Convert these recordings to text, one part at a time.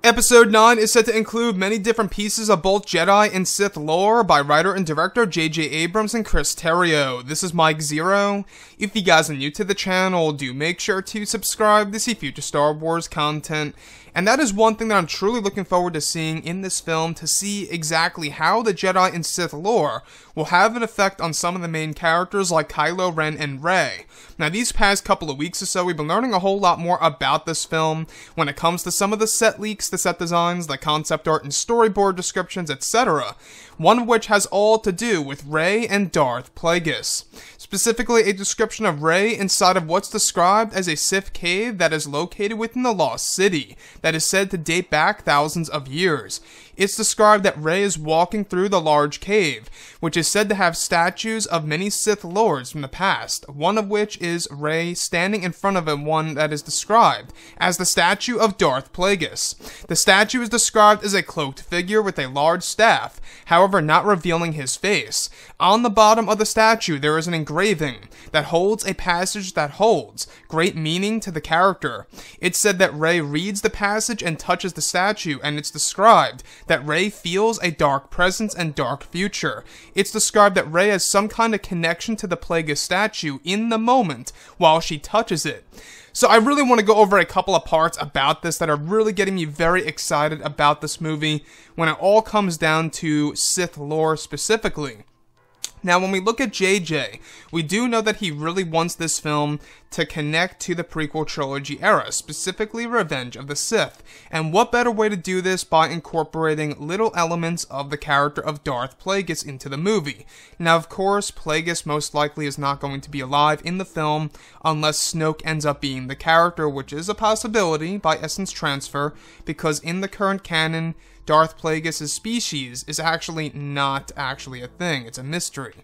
Episode 9 is said to include many different pieces of both Jedi and Sith lore by writer and director J.J. Abrams and Chris Terrio. This is Mike Zero. If you guys are new to the channel, do make sure to subscribe to see future Star Wars content. And that is one thing that I'm truly looking forward to seeing in this film, to see exactly how the Jedi and Sith lore will have an effect on some of the main characters like Kylo Ren and Rey. Now, these past couple of weeks or so, we've been learning a whole lot more about this film when it comes to some of the set leaks, the set designs, the concept art and storyboard descriptions, etc. One of which has all to do with Rey and Darth Plagueis. Specifically, a description of Rey inside of what's described as a Sith cave that is located within the Lost City, that is said to date back thousands of years. It's described that Rey is walking through the large cave, which is said to have statues of many Sith lords from the past, one of which is Rey standing in front of one that is described as the statue of Darth Plagueis. The statue is described as a cloaked figure with a large staff, however not revealing his face. On the bottom of the statue there is an engraving that holds a passage that holds great meaning to the character. It's said that Rey reads the passage and touches the statue, and it's described that Rey feels a dark presence and dark future. It's described that Rey has some kind of connection to the Plagueis statue in the moment while she touches it. So I really want to go over a couple of parts about this that are really getting me very excited about this movie when it all comes down to Sith lore specifically. Now, when we look at JJ, we do know that he really wants this film to connect to the prequel trilogy era, specifically Revenge of the Sith. And what better way to do this by incorporating little elements of the character of Darth Plagueis into the movie. Now, of course, Plagueis most likely is not going to be alive in the film unless Snoke ends up being the character, which is a possibility by essence transfer, because in the current canon, Darth Plagueis' species is actually not actually a thing. It's a mystery.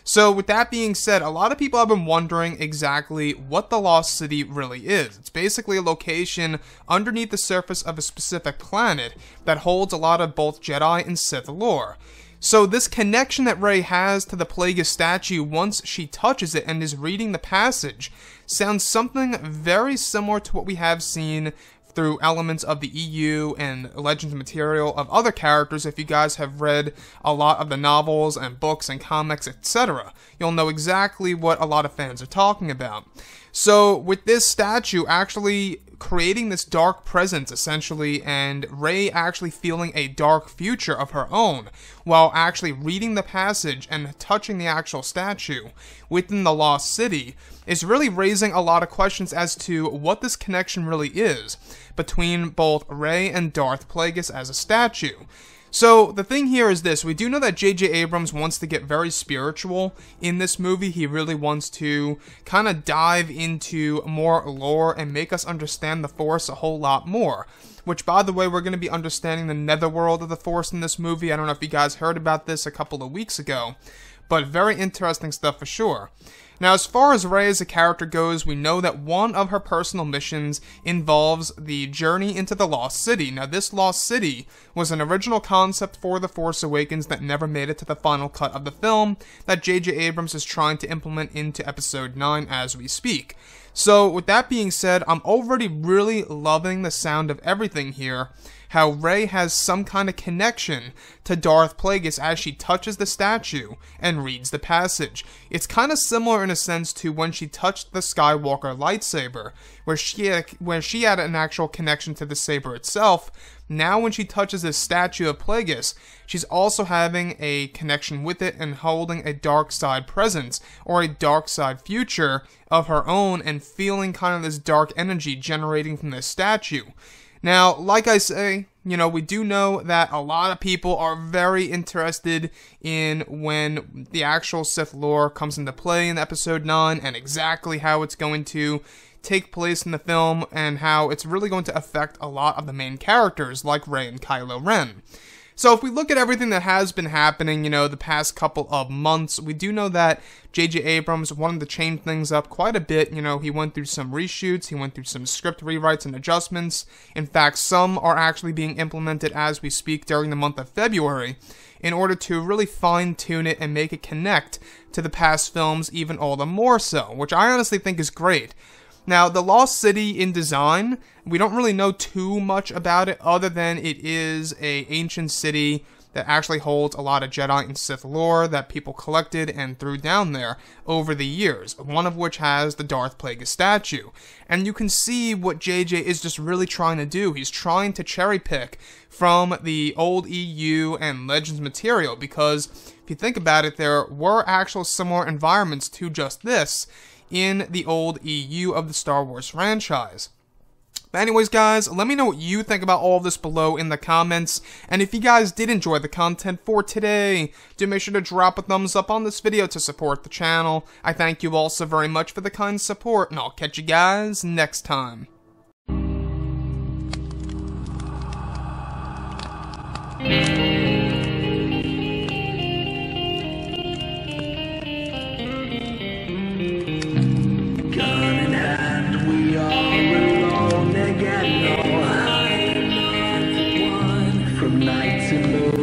So with that being said, a lot of people have been wondering exactly what the Lost City really is. It's basically a location underneath the surface of a specific planet that holds a lot of both Jedi and Sith lore. So this connection that Rey has to the Plagueis statue once she touches it and is reading the passage sounds something very similar to what we have seen through elements of the EU and Legends material of other characters. If you guys have read a lot of the novels and books and comics, etc., you'll know exactly what a lot of fans are talking about. So with this statue actually creating this dark presence essentially, and Rey actually feeling a dark future of her own while actually reading the passage and touching the actual statue within the Lost City, is really raising a lot of questions as to what this connection really is between both Rey and Darth Plagueis as a statue. So the thing here is this: we do know that J.J. Abrams wants to get very spiritual in this movie. He really wants to kind of dive into more lore and make us understand the Force a whole lot more. Which, by the way, we're going to be understanding the netherworld of the Force in this movie. I don't know if you guys heard about this a couple of weeks ago, but very interesting stuff for sure. Now, as far as Rey as a character goes, we know that one of her personal missions involves the journey into the Lost City. Now, this Lost City was an original concept for The Force Awakens that never made it to the final cut of the film that J.J. Abrams is trying to implement into Episode 9 as we speak. So, with that being said, I'm already really loving the sound of everything here. How Rey has some kind of connection to Darth Plagueis as she touches the statue and reads the passage. It's kind of similar in a sense to when she touched the Skywalker lightsaber, where she had an actual connection to the saber itself. Now when she touches this statue of Plagueis, she's also having a connection with it and holding a dark side presence or a dark side future of her own, and feeling kind of this dark energy generating from this statue. Now, like I say, we do know that a lot of people are very interested in when the actual Sith lore comes into play in Episode 9 and exactly how it's going to take place in the film and how it's really going to affect a lot of the main characters like Rey and Kylo Ren. So if we look at everything that has been happening, the past couple of months, we do know that J.J. Abrams wanted to change things up quite a bit. He went through some reshoots, he went through some script rewrites and adjustments. In fact, some are actually being implemented as we speak during the month of February in order to really fine-tune it and make it connect to the past films even all the more so, which I honestly think is great. Now, the Lost City in design, we don't really know too much about it other than it is an ancient city that actually holds a lot of Jedi and Sith lore that people collected and threw down there over the years, one of which has the Darth Plagueis statue. And you can see what JJ is just really trying to do. He's trying to cherry pick from the old EU and Legends material, because if you think about it, there were actual similar environments to just this in the old EU of the Star Wars franchise. But anyways, guys, let me know what you think about all of this below in the comments, and if you guys did enjoy the content for today, do make sure to drop a thumbs up on this video to support the channel. I thank you all so very much for the kind support, and I'll catch you guys next time. Nights in the